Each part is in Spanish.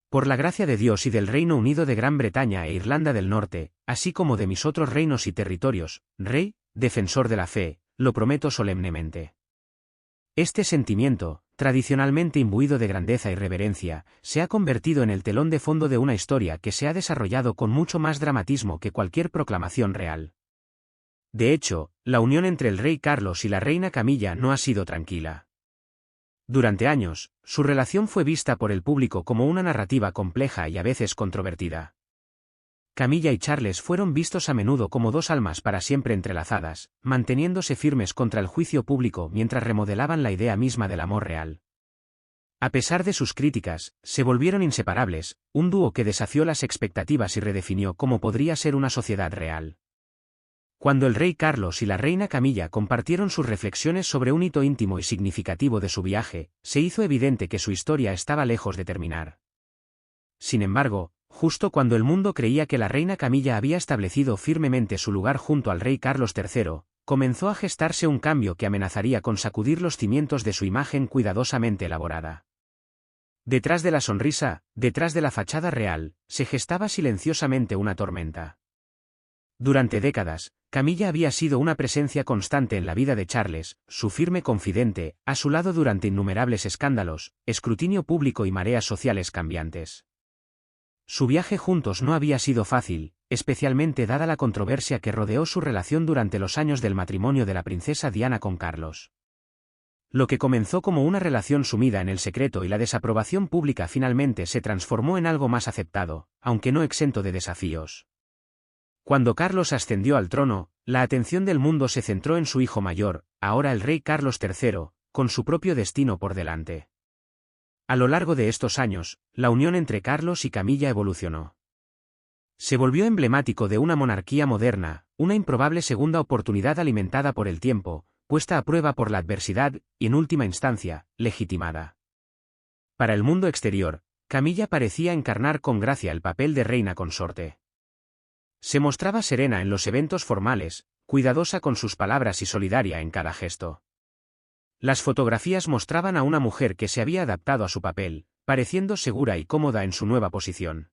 Por la gracia de Dios y del Reino Unido de Gran Bretaña e Irlanda del Norte, así como de mis otros reinos y territorios, Rey, defensor de la fe, lo prometo solemnemente. Este sentimiento, tradicionalmente imbuido de grandeza y reverencia, se ha convertido en el telón de fondo de una historia que se ha desarrollado con mucho más dramatismo que cualquier proclamación real. De hecho, la unión entre el rey Carlos y la reina Camilla no ha sido tranquila. Durante años, su relación fue vista por el público como una narrativa compleja y a veces controvertida. Camilla y Charles fueron vistos a menudo como dos almas para siempre entrelazadas, manteniéndose firmes contra el juicio público mientras remodelaban la idea misma del amor real. A pesar de sus críticas, se volvieron inseparables, un dúo que desafió las expectativas y redefinió cómo podría ser una sociedad real. Cuando el rey Carlos y la reina Camilla compartieron sus reflexiones sobre un hito íntimo y significativo de su viaje, se hizo evidente que su historia estaba lejos de terminar. Sin embargo, justo cuando el mundo creía que la reina Camilla había establecido firmemente su lugar junto al rey Carlos III, comenzó a gestarse un cambio que amenazaría con sacudir los cimientos de su imagen cuidadosamente elaborada. Detrás de la sonrisa, detrás de la fachada real, se gestaba silenciosamente una tormenta. Durante décadas, Camilla había sido una presencia constante en la vida de Charles, su firme confidente, a su lado durante innumerables escándalos, escrutinio público y mareas sociales cambiantes. Su viaje juntos no había sido fácil, especialmente dada la controversia que rodeó su relación durante los años del matrimonio de la princesa Diana con Carlos. Lo que comenzó como una relación sumida en el secreto y la desaprobación pública finalmente se transformó en algo más aceptado, aunque no exento de desafíos. Cuando Carlos ascendió al trono, la atención del mundo se centró en su hijo mayor, ahora el rey Carlos III, con su propio destino por delante. A lo largo de estos años, la unión entre Carlos y Camilla evolucionó. Se volvió emblemático de una monarquía moderna, una improbable segunda oportunidad alimentada por el tiempo, puesta a prueba por la adversidad, y en última instancia, legitimada. Para el mundo exterior, Camilla parecía encarnar con gracia el papel de reina consorte. Se mostraba serena en los eventos formales, cuidadosa con sus palabras y solidaria en cada gesto. Las fotografías mostraban a una mujer que se había adaptado a su papel, pareciendo segura y cómoda en su nueva posición.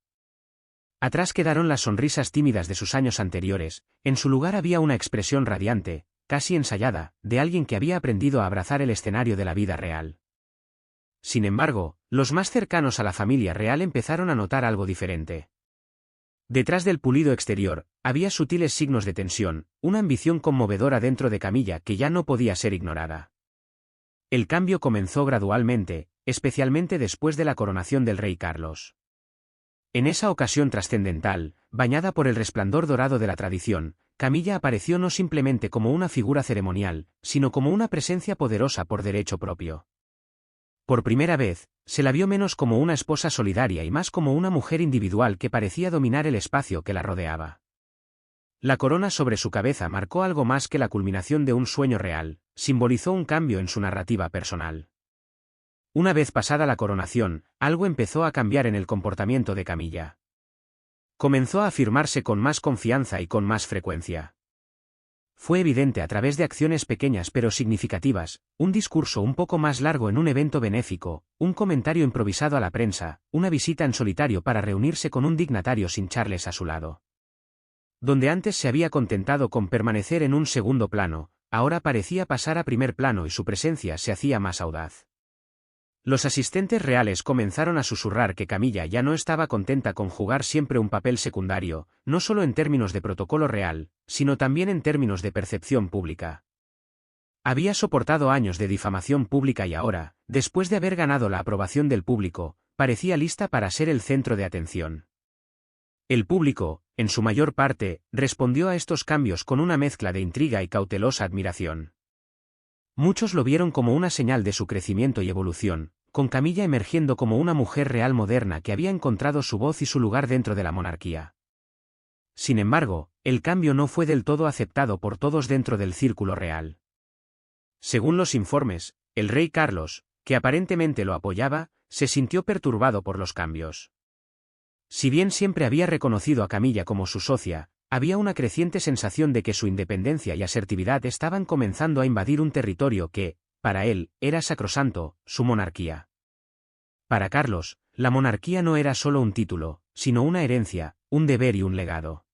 Atrás quedaron las sonrisas tímidas de sus años anteriores, en su lugar había una expresión radiante, casi ensayada, de alguien que había aprendido a abrazar el escenario de la vida real. Sin embargo, los más cercanos a la familia real empezaron a notar algo diferente. Detrás del pulido exterior, había sutiles signos de tensión, una ambición conmovedora dentro de Camilla que ya no podía ser ignorada. El cambio comenzó gradualmente, especialmente después de la coronación del rey Carlos. En esa ocasión trascendental, bañada por el resplandor dorado de la tradición, Camilla apareció no simplemente como una figura ceremonial, sino como una presencia poderosa por derecho propio. Por primera vez, se la vio menos como una esposa solidaria y más como una mujer individual que parecía dominar el espacio que la rodeaba. La corona sobre su cabeza marcó algo más que la culminación de un sueño real, simbolizó un cambio en su narrativa personal. Una vez pasada la coronación, algo empezó a cambiar en el comportamiento de Camilla. Comenzó a afirmarse con más confianza y con más frecuencia. Fue evidente a través de acciones pequeñas pero significativas, un discurso un poco más largo en un evento benéfico, un comentario improvisado a la prensa, una visita en solitario para reunirse con un dignatario sin Charles a su lado. Donde antes se había contentado con permanecer en un segundo plano, ahora parecía pasar a primer plano y su presencia se hacía más audaz. Los asistentes reales comenzaron a susurrar que Camilla ya no estaba contenta con jugar siempre un papel secundario, no solo en términos de protocolo real, sino también en términos de percepción pública. Había soportado años de difamación pública y ahora, después de haber ganado la aprobación del público, parecía lista para ser el centro de atención. El público, en su mayor parte, respondió a estos cambios con una mezcla de intriga y cautelosa admiración. Muchos lo vieron como una señal de su crecimiento y evolución, con Camilla emergiendo como una mujer real moderna que había encontrado su voz y su lugar dentro de la monarquía. Sin embargo, el cambio no fue del todo aceptado por todos dentro del círculo real. Según los informes, el rey Carlos, que aparentemente lo apoyaba, se sintió perturbado por los cambios. Si bien siempre había reconocido a Camilla como su socia, había una creciente sensación de que su independencia y asertividad estaban comenzando a invadir un territorio que, para él, era sacrosanto, su monarquía. Para Carlos, la monarquía no era solo un título, sino una herencia, un deber y un legado.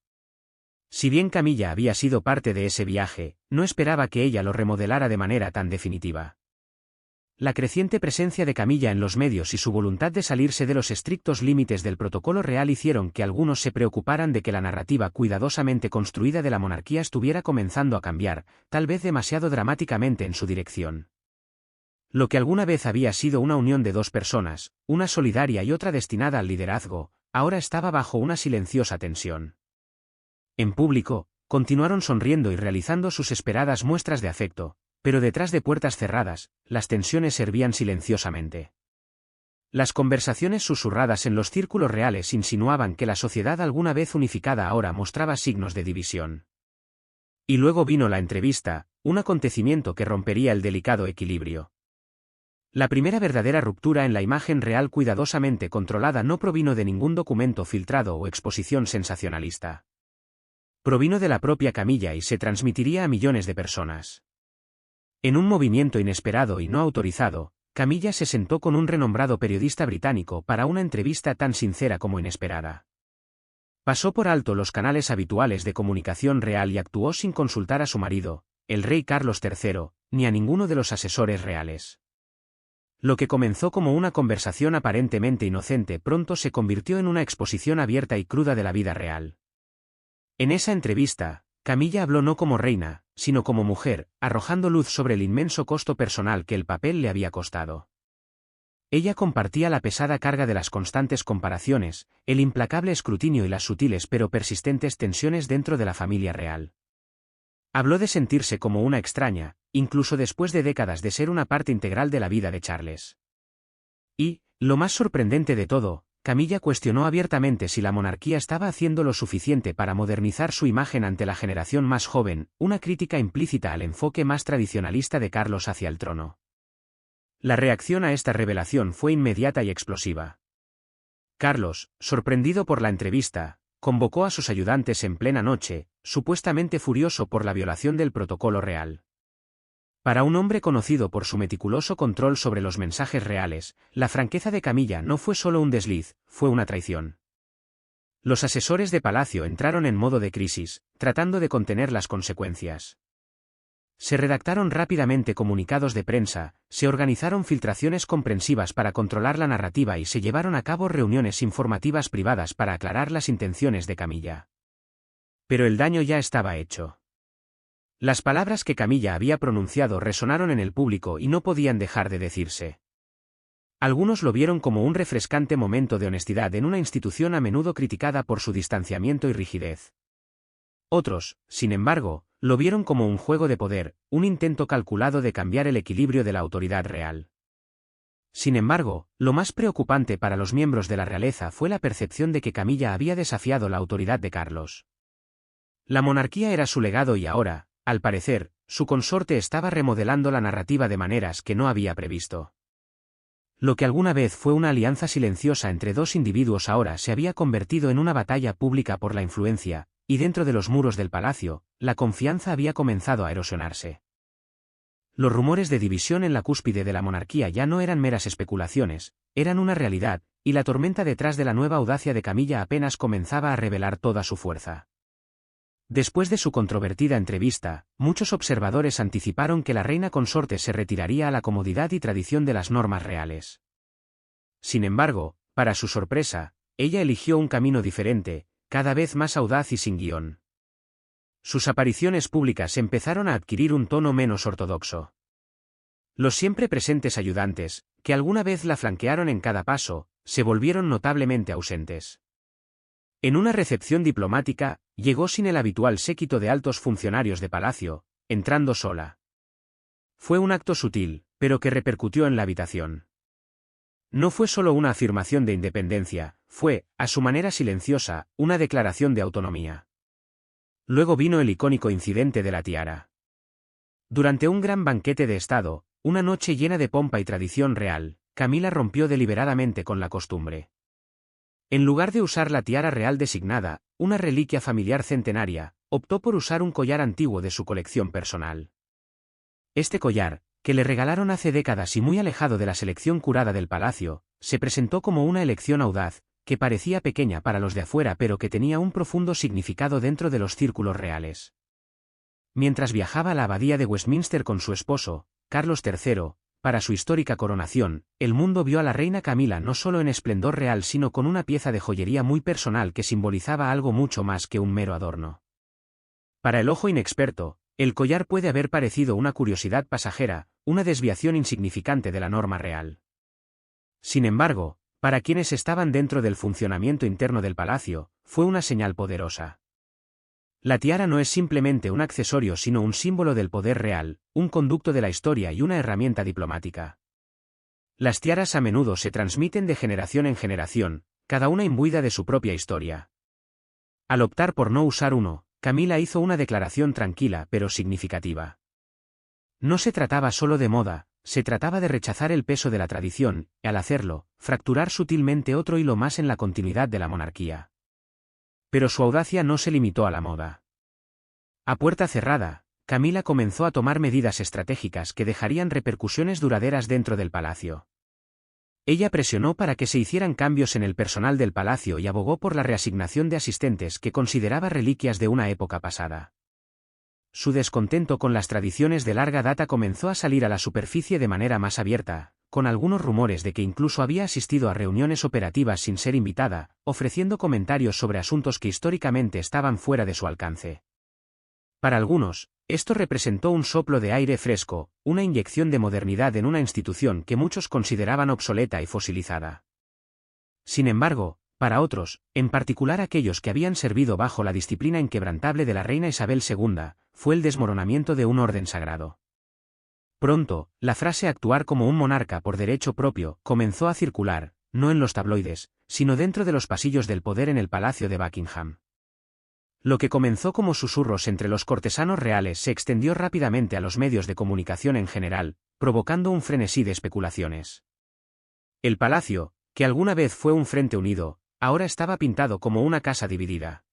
Si bien Camilla había sido parte de ese viaje, no esperaba que ella lo remodelara de manera tan definitiva. La creciente presencia de Camilla en los medios y su voluntad de salirse de los estrictos límites del protocolo real hicieron que algunos se preocuparan de que la narrativa cuidadosamente construida de la monarquía estuviera comenzando a cambiar, tal vez demasiado dramáticamente en su dirección. Lo que alguna vez había sido una unión de dos personas, una solidaria y otra destinada al liderazgo, ahora estaba bajo una silenciosa tensión. En público, continuaron sonriendo y realizando sus esperadas muestras de afecto, pero detrás de puertas cerradas, las tensiones hervían silenciosamente. Las conversaciones susurradas en los círculos reales insinuaban que la sociedad alguna vez unificada ahora mostraba signos de división. Y luego vino la entrevista, un acontecimiento que rompería el delicado equilibrio. La primera verdadera ruptura en la imagen real cuidadosamente controlada no provino de ningún documento filtrado o exposición sensacionalista. Provino de la propia Camilla y se transmitiría a millones de personas. En un movimiento inesperado y no autorizado, Camilla se sentó con un renombrado periodista británico para una entrevista tan sincera como inesperada. Pasó por alto los canales habituales de comunicación real y actuó sin consultar a su marido, el rey Carlos III, ni a ninguno de los asesores reales. Lo que comenzó como una conversación aparentemente inocente pronto se convirtió en una exposición abierta y cruda de la vida real. En esa entrevista, Camilla habló no como reina, sino como mujer, arrojando luz sobre el inmenso costo personal que el papel le había costado. Ella compartía la pesada carga de las constantes comparaciones, el implacable escrutinio y las sutiles pero persistentes tensiones dentro de la familia real. Habló de sentirse como una extraña, incluso después de décadas de ser una parte integral de la vida de Charles. Y, lo más sorprendente de todo, Camilla cuestionó abiertamente si la monarquía estaba haciendo lo suficiente para modernizar su imagen ante la generación más joven, una crítica implícita al enfoque más tradicionalista de Carlos hacia el trono. La reacción a esta revelación fue inmediata y explosiva. Carlos, sorprendido por la entrevista, convocó a sus ayudantes en plena noche, supuestamente furioso por la violación del protocolo real. Para un hombre conocido por su meticuloso control sobre los mensajes reales, la franqueza de Camilla no fue solo un desliz, fue una traición. Los asesores de Palacio entraron en modo de crisis, tratando de contener las consecuencias. Se redactaron rápidamente comunicados de prensa, se organizaron filtraciones comprensivas para controlar la narrativa y se llevaron a cabo reuniones informativas privadas para aclarar las intenciones de Camilla. Pero el daño ya estaba hecho. Las palabras que Camilla había pronunciado resonaron en el público y no podían dejar de decirse. Algunos lo vieron como un refrescante momento de honestidad en una institución a menudo criticada por su distanciamiento y rigidez. Otros, sin embargo, lo vieron como un juego de poder, un intento calculado de cambiar el equilibrio de la autoridad real. Sin embargo, lo más preocupante para los miembros de la realeza fue la percepción de que Camilla había desafiado la autoridad de Carlos. La monarquía era su legado y ahora, al parecer, su consorte estaba remodelando la narrativa de maneras que no había previsto. Lo que alguna vez fue una alianza silenciosa entre dos individuos ahora se había convertido en una batalla pública por la influencia, y dentro de los muros del palacio, la confianza había comenzado a erosionarse. Los rumores de división en la cúspide de la monarquía ya no eran meras especulaciones, eran una realidad, y la tormenta detrás de la nueva audacia de Camilla apenas comenzaba a revelar toda su fuerza. Después de su controvertida entrevista, muchos observadores anticiparon que la reina consorte se retiraría a la comodidad y tradición de las normas reales. Sin embargo, para su sorpresa, ella eligió un camino diferente, cada vez más audaz y sin guión. Sus apariciones públicas empezaron a adquirir un tono menos ortodoxo. Los siempre presentes ayudantes, que alguna vez la flanquearon en cada paso, se volvieron notablemente ausentes. En una recepción diplomática, llegó sin el habitual séquito de altos funcionarios de palacio, entrando sola. Fue un acto sutil, pero que repercutió en la habitación. No fue solo una afirmación de independencia, fue, a su manera silenciosa, una declaración de autonomía. Luego vino el icónico incidente de la tiara. Durante un gran banquete de Estado, una noche llena de pompa y tradición real, Camila rompió deliberadamente con la costumbre. En lugar de usar la tiara real designada, una reliquia familiar centenaria, optó por usar un collar antiguo de su colección personal. Este collar, que le regalaron hace décadas y muy alejado de la selección curada del palacio, se presentó como una elección audaz, que parecía pequeña para los de afuera pero que tenía un profundo significado dentro de los círculos reales. Mientras viajaba a la abadía de Westminster con su esposo, Carlos III, para su histórica coronación, el mundo vio a la reina Camila no solo en esplendor real sino con una pieza de joyería muy personal que simbolizaba algo mucho más que un mero adorno. Para el ojo inexperto, el collar puede haber parecido una curiosidad pasajera, una desviación insignificante de la norma real. Sin embargo, para quienes estaban dentro del funcionamiento interno del palacio, fue una señal poderosa. La tiara no es simplemente un accesorio sino un símbolo del poder real, un conducto de la historia y una herramienta diplomática. Las tiaras a menudo se transmiten de generación en generación, cada una imbuida de su propia historia. Al optar por no usar uno, Camila hizo una declaración tranquila pero significativa. No se trataba solo de moda, se trataba de rechazar el peso de la tradición, y al hacerlo, fracturar sutilmente otro hilo más en la continuidad de la monarquía. Pero su audacia no se limitó a la moda. A puerta cerrada, Camila comenzó a tomar medidas estratégicas que dejarían repercusiones duraderas dentro del palacio. Ella presionó para que se hicieran cambios en el personal del palacio y abogó por la reasignación de asistentes que consideraba reliquias de una época pasada. Su descontento con las tradiciones de larga data comenzó a salir a la superficie de manera más abierta, con algunos rumores de que incluso había asistido a reuniones operativas sin ser invitada, ofreciendo comentarios sobre asuntos que históricamente estaban fuera de su alcance. Para algunos, esto representó un soplo de aire fresco, una inyección de modernidad en una institución que muchos consideraban obsoleta y fosilizada. Sin embargo, para otros, en particular aquellos que habían servido bajo la disciplina inquebrantable de la reina Isabel II, fue el desmoronamiento de un orden sagrado. Pronto, la frase actuar como un monarca por derecho propio comenzó a circular, no en los tabloides, sino dentro de los pasillos del poder en el Palacio de Buckingham. Lo que comenzó como susurros entre los cortesanos reales se extendió rápidamente a los medios de comunicación en general, provocando un frenesí de especulaciones. El palacio, que alguna vez fue un frente unido, ahora estaba pintado como una casa dividida.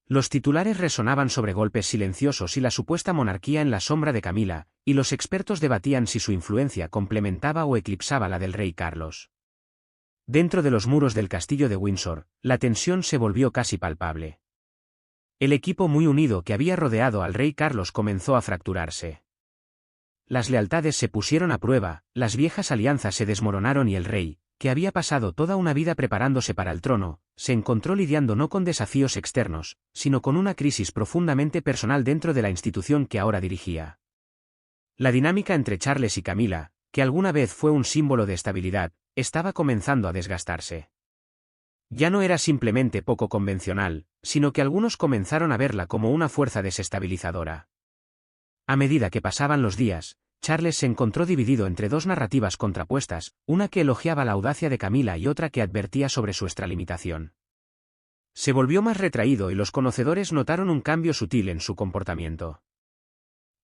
Los titulares resonaban sobre golpes silenciosos y la supuesta monarquía en la sombra de Camila, y los expertos debatían si su influencia complementaba o eclipsaba la del rey Carlos. Dentro de los muros del castillo de Windsor, la tensión se volvió casi palpable. El equipo muy unido que había rodeado al rey Carlos comenzó a fracturarse. Las lealtades se pusieron a prueba, las viejas alianzas se desmoronaron y el rey, que había pasado toda una vida preparándose para el trono, se encontró lidiando no con desafíos externos, sino con una crisis profundamente personal dentro de la institución que ahora dirigía. La dinámica entre Charles y Camila, que alguna vez fue un símbolo de estabilidad, estaba comenzando a desgastarse. Ya no era simplemente poco convencional, sino que algunos comenzaron a verla como una fuerza desestabilizadora. A medida que pasaban los días, Charles se encontró dividido entre dos narrativas contrapuestas, una que elogiaba la audacia de Camila y otra que advertía sobre su extralimitación. Se volvió más retraído y los conocedores notaron un cambio sutil en su comportamiento.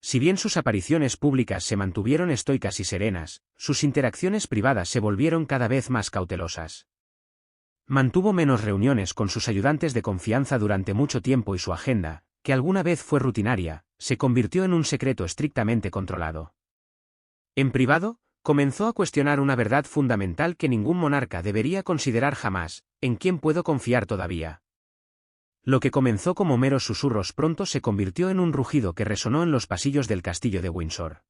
Si bien sus apariciones públicas se mantuvieron estoicas y serenas, sus interacciones privadas se volvieron cada vez más cautelosas. Mantuvo menos reuniones con sus ayudantes de confianza durante mucho tiempo y su agenda, que alguna vez fue rutinaria, se convirtió en un secreto estrictamente controlado. En privado, comenzó a cuestionar una verdad fundamental que ningún monarca debería considerar jamás: ¿en quién puedo confiar todavía? Lo que comenzó como meros susurros pronto se convirtió en un rugido que resonó en los pasillos del castillo de Windsor.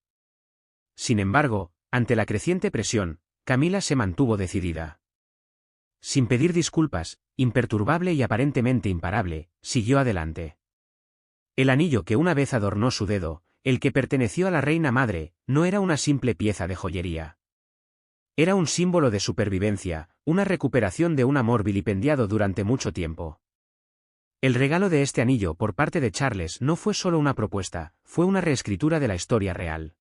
Sin embargo, ante la creciente presión, Camila se mantuvo decidida. Sin pedir disculpas, imperturbable y aparentemente imparable, siguió adelante. El anillo que una vez adornó su dedo, el que perteneció a la reina madre, no era una simple pieza de joyería. Era un símbolo de supervivencia, una recuperación de un amor vilipendiado durante mucho tiempo. El regalo de este anillo por parte de Charles no fue solo una propuesta, fue una reescritura de la historia real.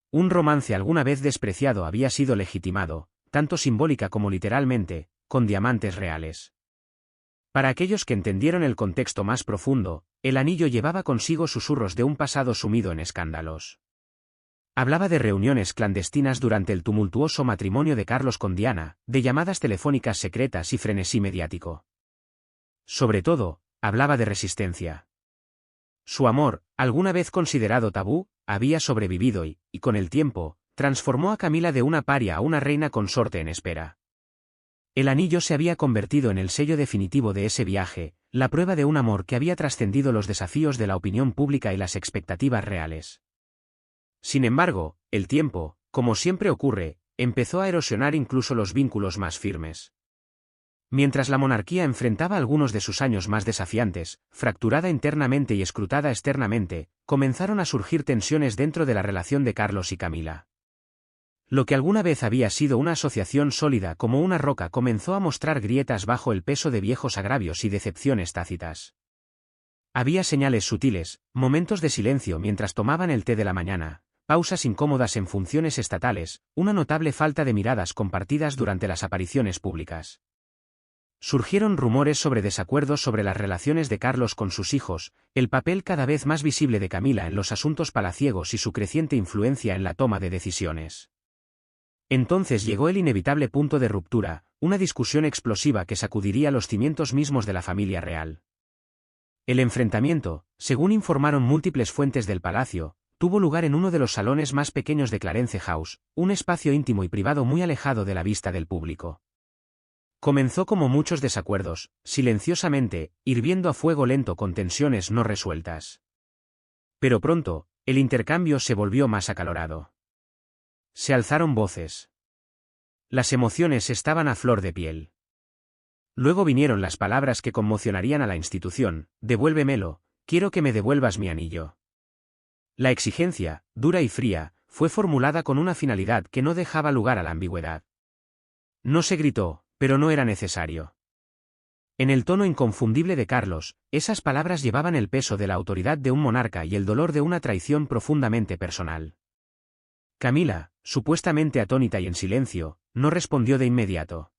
Un romance alguna vez despreciado había sido legitimado, tanto simbólica como literalmente, con diamantes reales. Para aquellos que entendieron el contexto más profundo, el anillo llevaba consigo susurros de un pasado sumido en escándalos. Hablaba de reuniones clandestinas durante el tumultuoso matrimonio de Carlos con Diana, de llamadas telefónicas secretas y frenesí mediático. Sobre todo, hablaba de resistencia. Su amor, alguna vez considerado tabú, había sobrevivido y, con el tiempo, transformó a Camila de una paria a una reina consorte en espera. El anillo se había convertido en el sello definitivo de ese viaje, la prueba de un amor que había trascendido los desafíos de la opinión pública y las expectativas reales. Sin embargo, el tiempo, como siempre ocurre, empezó a erosionar incluso los vínculos más firmes. Mientras la monarquía enfrentaba algunos de sus años más desafiantes, fracturada internamente y escrutada externamente, comenzaron a surgir tensiones dentro de la relación de Carlos y Camila. Lo que alguna vez había sido una asociación sólida como una roca comenzó a mostrar grietas bajo el peso de viejos agravios y decepciones tácitas. Había señales sutiles, momentos de silencio mientras tomaban el té de la mañana, pausas incómodas en funciones estatales, una notable falta de miradas compartidas durante las apariciones públicas. Surgieron rumores sobre desacuerdos sobre las relaciones de Carlos con sus hijos, el papel cada vez más visible de Camila en los asuntos palaciegos y su creciente influencia en la toma de decisiones. Entonces llegó el inevitable punto de ruptura, una discusión explosiva que sacudiría los cimientos mismos de la familia real. El enfrentamiento, según informaron múltiples fuentes del palacio, tuvo lugar en uno de los salones más pequeños de Clarence House, un espacio íntimo y privado muy alejado de la vista del público. Comenzó como muchos desacuerdos, silenciosamente, hirviendo a fuego lento con tensiones no resueltas. Pero pronto, el intercambio se volvió más acalorado. Se alzaron voces. Las emociones estaban a flor de piel. Luego vinieron las palabras que conmocionarían a la institución: devuélvemelo, quiero que me devuelvas mi anillo. La exigencia, dura y fría, fue formulada con una finalidad que no dejaba lugar a la ambigüedad. No se gritó, pero no era necesario. En el tono inconfundible de Carlos, esas palabras llevaban el peso de la autoridad de un monarca y el dolor de una traición profundamente personal. Camila, supuestamente atónita y en silencio, no respondió de inmediato.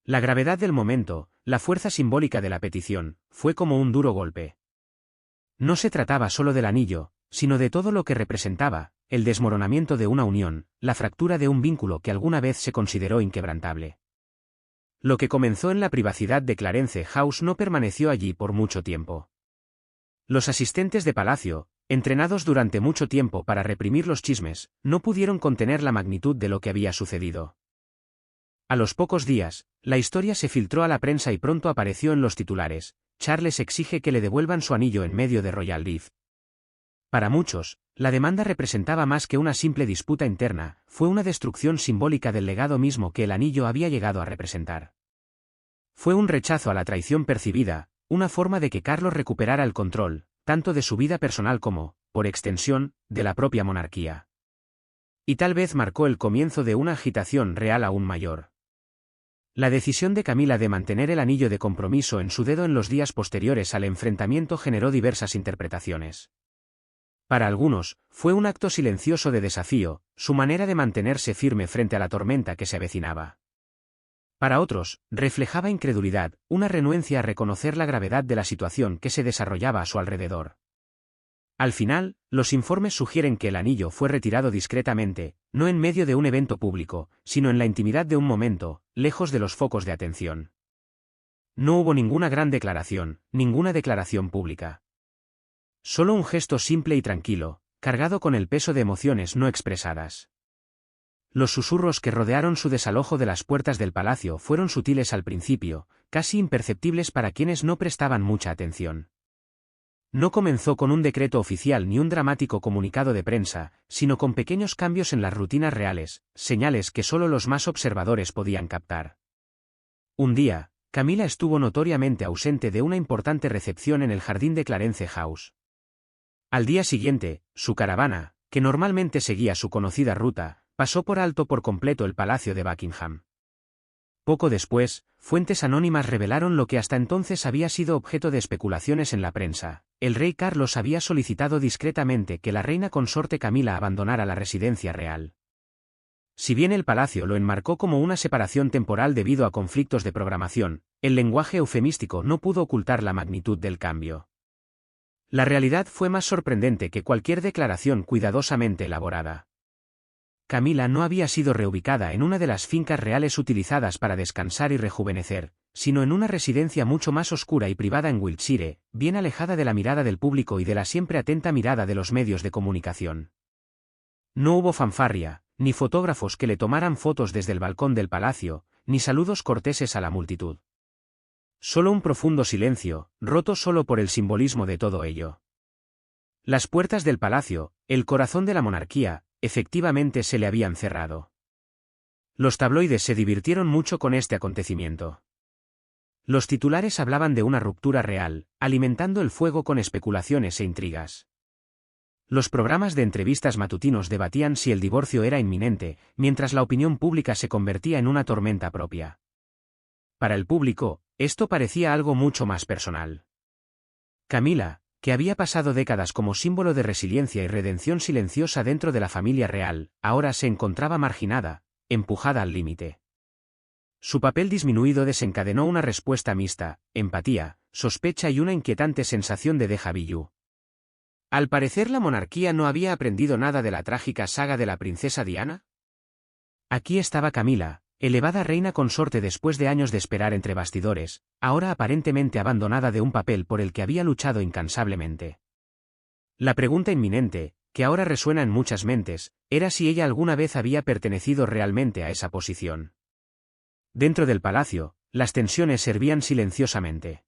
La gravedad del momento, la fuerza simbólica de la petición, fue como un duro golpe. No se trataba solo del anillo, sino de todo lo que representaba, el desmoronamiento de una unión, la fractura de un vínculo que alguna vez se consideró inquebrantable. Lo que comenzó en la privacidad de Clarence House no permaneció allí por mucho tiempo. Los asistentes de palacio, entrenados durante mucho tiempo para reprimir los chismes, no pudieron contener la magnitud de lo que había sucedido. A los pocos días, la historia se filtró a la prensa y pronto apareció en los titulares: Charles exige que le devuelvan su anillo en medio de Royal Rift. Para muchos, la demanda representaba más que una simple disputa interna, fue una destrucción simbólica del legado mismo que el anillo había llegado a representar. Fue un rechazo a la traición percibida, una forma de que Carlos recuperara el control, tanto de su vida personal como, por extensión, de la propia monarquía. Y tal vez marcó el comienzo de una agitación real aún mayor. La decisión de Camila de mantener el anillo de compromiso en su dedo en los días posteriores al enfrentamiento generó diversas interpretaciones. Para algunos, fue un acto silencioso de desafío, su manera de mantenerse firme frente a la tormenta que se avecinaba. Para otros, reflejaba incredulidad, una renuencia a reconocer la gravedad de la situación que se desarrollaba a su alrededor. Al final, los informes sugieren que el anillo fue retirado discretamente, no en medio de un evento público, sino en la intimidad de un momento, lejos de los focos de atención. No hubo ninguna gran declaración, ninguna declaración pública. Solo un gesto simple y tranquilo, cargado con el peso de emociones no expresadas. Los susurros que rodearon su desalojo de las puertas del palacio fueron sutiles al principio, casi imperceptibles para quienes no prestaban mucha atención. No comenzó con un decreto oficial ni un dramático comunicado de prensa, sino con pequeños cambios en las rutinas reales, señales que solo los más observadores podían captar. Un día, Camila estuvo notoriamente ausente de una importante recepción en el jardín de Clarence House. Al día siguiente, su caravana, que normalmente seguía su conocida ruta, pasó por alto por completo el Palacio de Buckingham. Poco después, fuentes anónimas revelaron lo que hasta entonces había sido objeto de especulaciones en la prensa: el rey Carlos había solicitado discretamente que la reina consorte Camila abandonara la residencia real. Si bien el palacio lo enmarcó como una separación temporal debido a conflictos de programación, el lenguaje eufemístico no pudo ocultar la magnitud del cambio. La realidad fue más sorprendente que cualquier declaración cuidadosamente elaborada. Camila no había sido reubicada en una de las fincas reales utilizadas para descansar y rejuvenecer, sino en una residencia mucho más oscura y privada en Wiltshire, bien alejada de la mirada del público y de la siempre atenta mirada de los medios de comunicación. No hubo fanfarria, ni fotógrafos que le tomaran fotos desde el balcón del palacio, ni saludos corteses a la multitud. Solo un profundo silencio, roto solo por el simbolismo de todo ello. Las puertas del palacio, el corazón de la monarquía, efectivamente se le habían cerrado. Los tabloides se divirtieron mucho con este acontecimiento. Los titulares hablaban de una ruptura real, alimentando el fuego con especulaciones e intrigas. Los programas de entrevistas matutinos debatían si el divorcio era inminente, mientras la opinión pública se convertía en una tormenta propia. Para el público, esto parecía algo mucho más personal. Camila, que había pasado décadas como símbolo de resiliencia y redención silenciosa dentro de la familia real, ahora se encontraba marginada, empujada al límite. Su papel disminuido desencadenó una respuesta mixta, empatía, sospecha y una inquietante sensación de déjà vu. Al parecer la monarquía no había aprendido nada de la trágica saga de la princesa Diana. Aquí estaba Camila, elevada reina consorte después de años de esperar entre bastidores, ahora aparentemente abandonada de un papel por el que había luchado incansablemente. La pregunta inminente, que ahora resuena en muchas mentes, era si ella alguna vez había pertenecido realmente a esa posición. Dentro del palacio, las tensiones servían silenciosamente.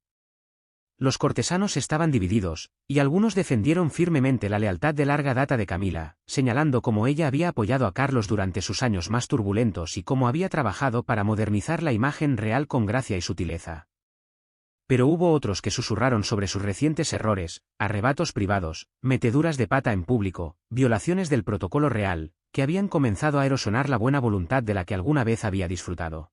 Los cortesanos estaban divididos, y algunos defendieron firmemente la lealtad de larga data de Camila, señalando cómo ella había apoyado a Carlos durante sus años más turbulentos y cómo había trabajado para modernizar la imagen real con gracia y sutileza. Pero hubo otros que susurraron sobre sus recientes errores, arrebatos privados, meteduras de pata en público, violaciones del protocolo real, que habían comenzado a erosionar la buena voluntad de la que alguna vez había disfrutado.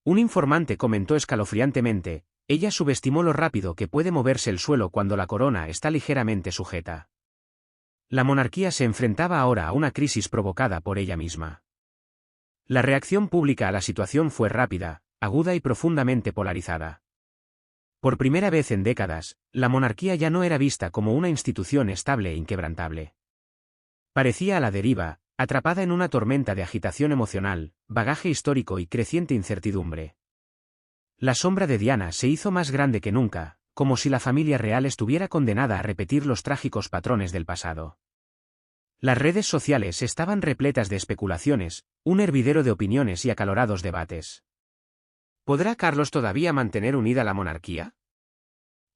Un informante comentó escalofriantemente: ella subestimó lo rápido que puede moverse el suelo cuando la corona está ligeramente sujeta. La monarquía se enfrentaba ahora a una crisis provocada por ella misma. La reacción pública a la situación fue rápida, aguda y profundamente polarizada. Por primera vez en décadas, la monarquía ya no era vista como una institución estable e inquebrantable. Parecía a la deriva, atrapada en una tormenta de agitación emocional, bagaje histórico y creciente incertidumbre. La sombra de Diana se hizo más grande que nunca, como si la familia real estuviera condenada a repetir los trágicos patrones del pasado. Las redes sociales estaban repletas de especulaciones, un hervidero de opiniones y acalorados debates. ¿Podrá Carlos todavía mantener unida la monarquía?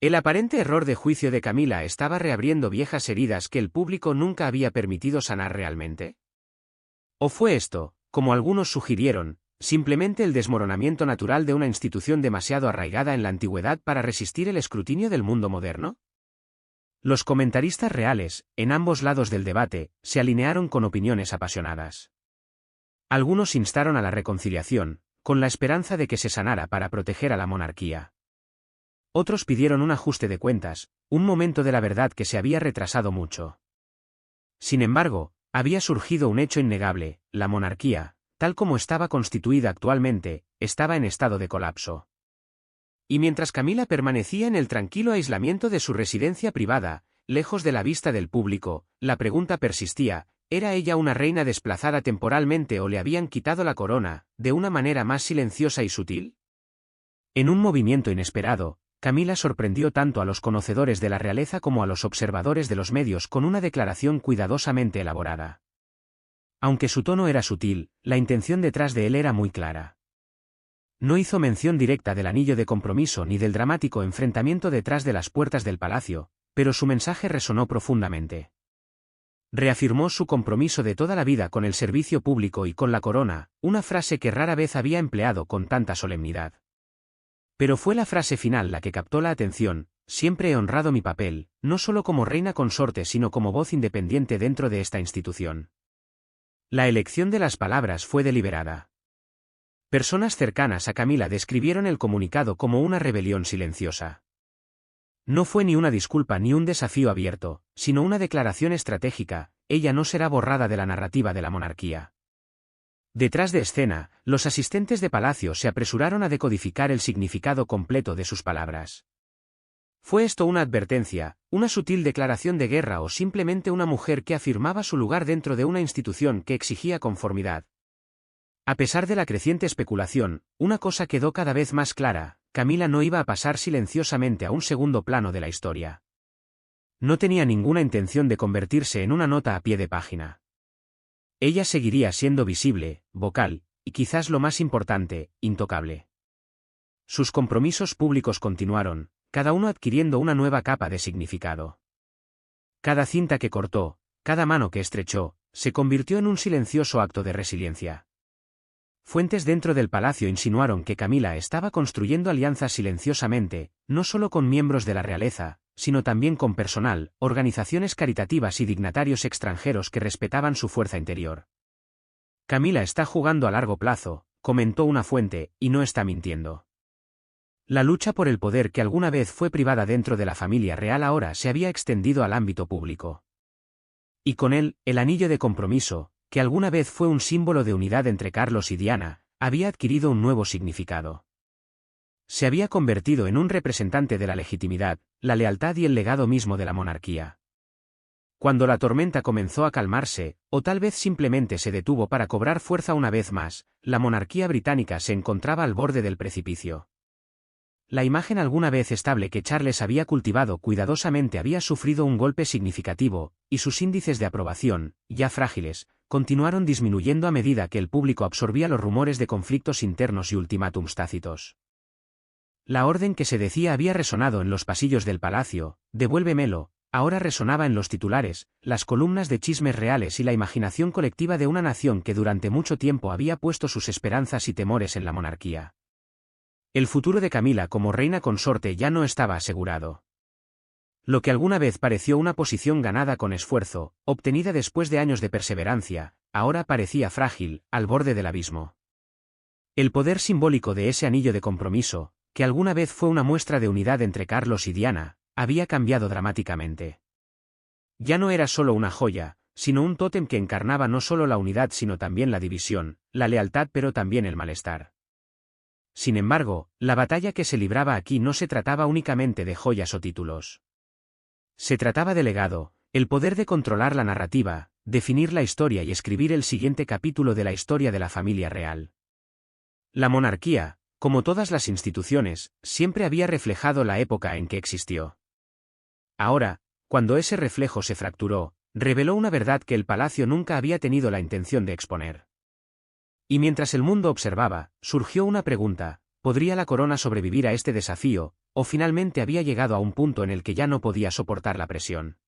El aparente error de juicio de Camila estaba reabriendo viejas heridas que el público nunca había permitido sanar realmente. ¿O fue esto, como algunos sugirieron, simplemente el desmoronamiento natural de una institución demasiado arraigada en la antigüedad para resistir el escrutinio del mundo moderno? Los comentaristas reales, en ambos lados del debate, se alinearon con opiniones apasionadas. Algunos instaron a la reconciliación, con la esperanza de que se sanara para proteger a la monarquía. Otros pidieron un ajuste de cuentas, un momento de la verdad que se había retrasado mucho. Sin embargo, había surgido un hecho innegable: la monarquía, tal como estaba constituida actualmente, estaba en estado de colapso. Y mientras Camila permanecía en el tranquilo aislamiento de su residencia privada, lejos de la vista del público, la pregunta persistía: ¿era ella una reina desplazada temporalmente o le habían quitado la corona, de una manera más silenciosa y sutil? En un movimiento inesperado, Camila sorprendió tanto a los conocedores de la realeza como a los observadores de los medios con una declaración cuidadosamente elaborada. Aunque su tono era sutil, la intención detrás de él era muy clara. No hizo mención directa del anillo de compromiso ni del dramático enfrentamiento detrás de las puertas del palacio, pero su mensaje resonó profundamente. Reafirmó su compromiso de toda la vida con el servicio público y con la corona, una frase que rara vez había empleado con tanta solemnidad. Pero fue la frase final la que captó la atención: siempre he honrado mi papel, no solo como reina consorte sino como voz independiente dentro de esta institución. La elección de las palabras fue deliberada. Personas cercanas a Camila describieron el comunicado como una rebelión silenciosa. No fue ni una disculpa ni un desafío abierto, sino una declaración estratégica: ella no será borrada de la narrativa de la monarquía. Detrás de escena, los asistentes de palacio se apresuraron a decodificar el significado completo de sus palabras. ¿Fue esto una advertencia, una sutil declaración de guerra o simplemente una mujer que afirmaba su lugar dentro de una institución que exigía conformidad? A pesar de la creciente especulación, una cosa quedó cada vez más clara: Camila no iba a pasar silenciosamente a un segundo plano de la historia. No tenía ninguna intención de convertirse en una nota a pie de página. Ella seguiría siendo visible, vocal, y quizás lo más importante, intocable. Sus compromisos públicos continuaron, cada uno adquiriendo una nueva capa de significado. Cada cinta que cortó, cada mano que estrechó, se convirtió en un silencioso acto de resiliencia. Fuentes dentro del palacio insinuaron que Camila estaba construyendo alianzas silenciosamente, no solo con miembros de la realeza, sino también con personal, organizaciones caritativas y dignatarios extranjeros que respetaban su fuerza interior. Camila está jugando a largo plazo, comentó una fuente, y no está mintiendo. La lucha por el poder que alguna vez fue privada dentro de la familia real ahora se había extendido al ámbito público. Y con él, el anillo de compromiso, que alguna vez fue un símbolo de unidad entre Carlos y Diana, había adquirido un nuevo significado. Se había convertido en un representante de la legitimidad, la lealtad y el legado mismo de la monarquía. Cuando la tormenta comenzó a calmarse, o tal vez simplemente se detuvo para cobrar fuerza una vez más, la monarquía británica se encontraba al borde del precipicio. La imagen alguna vez estable que Charles había cultivado cuidadosamente había sufrido un golpe significativo, y sus índices de aprobación, ya frágiles, continuaron disminuyendo a medida que el público absorbía los rumores de conflictos internos y ultimátums tácitos. La orden que se decía había resonado en los pasillos del palacio, devuélvemelo, ahora resonaba en los titulares, las columnas de chismes reales y la imaginación colectiva de una nación que durante mucho tiempo había puesto sus esperanzas y temores en la monarquía. El futuro de Camila como reina consorte ya no estaba asegurado. Lo que alguna vez pareció una posición ganada con esfuerzo, obtenida después de años de perseverancia, ahora parecía frágil, al borde del abismo. El poder simbólico de ese anillo de compromiso, que alguna vez fue una muestra de unidad entre Carlos y Diana, había cambiado dramáticamente. Ya no era solo una joya, sino un tótem que encarnaba no solo la unidad sino también la división, la lealtad pero también el malestar. Sin embargo, la batalla que se libraba aquí no se trataba únicamente de joyas o títulos. Se trataba de legado, el poder de controlar la narrativa, definir la historia y escribir el siguiente capítulo de la historia de la familia real. La monarquía, como todas las instituciones, siempre había reflejado la época en que existió. Ahora, cuando ese reflejo se fracturó, reveló una verdad que el palacio nunca había tenido la intención de exponer. Y mientras el mundo observaba, surgió una pregunta: ¿podría la corona sobrevivir a este desafío, o finalmente había llegado a un punto en el que ya no podía soportar la presión?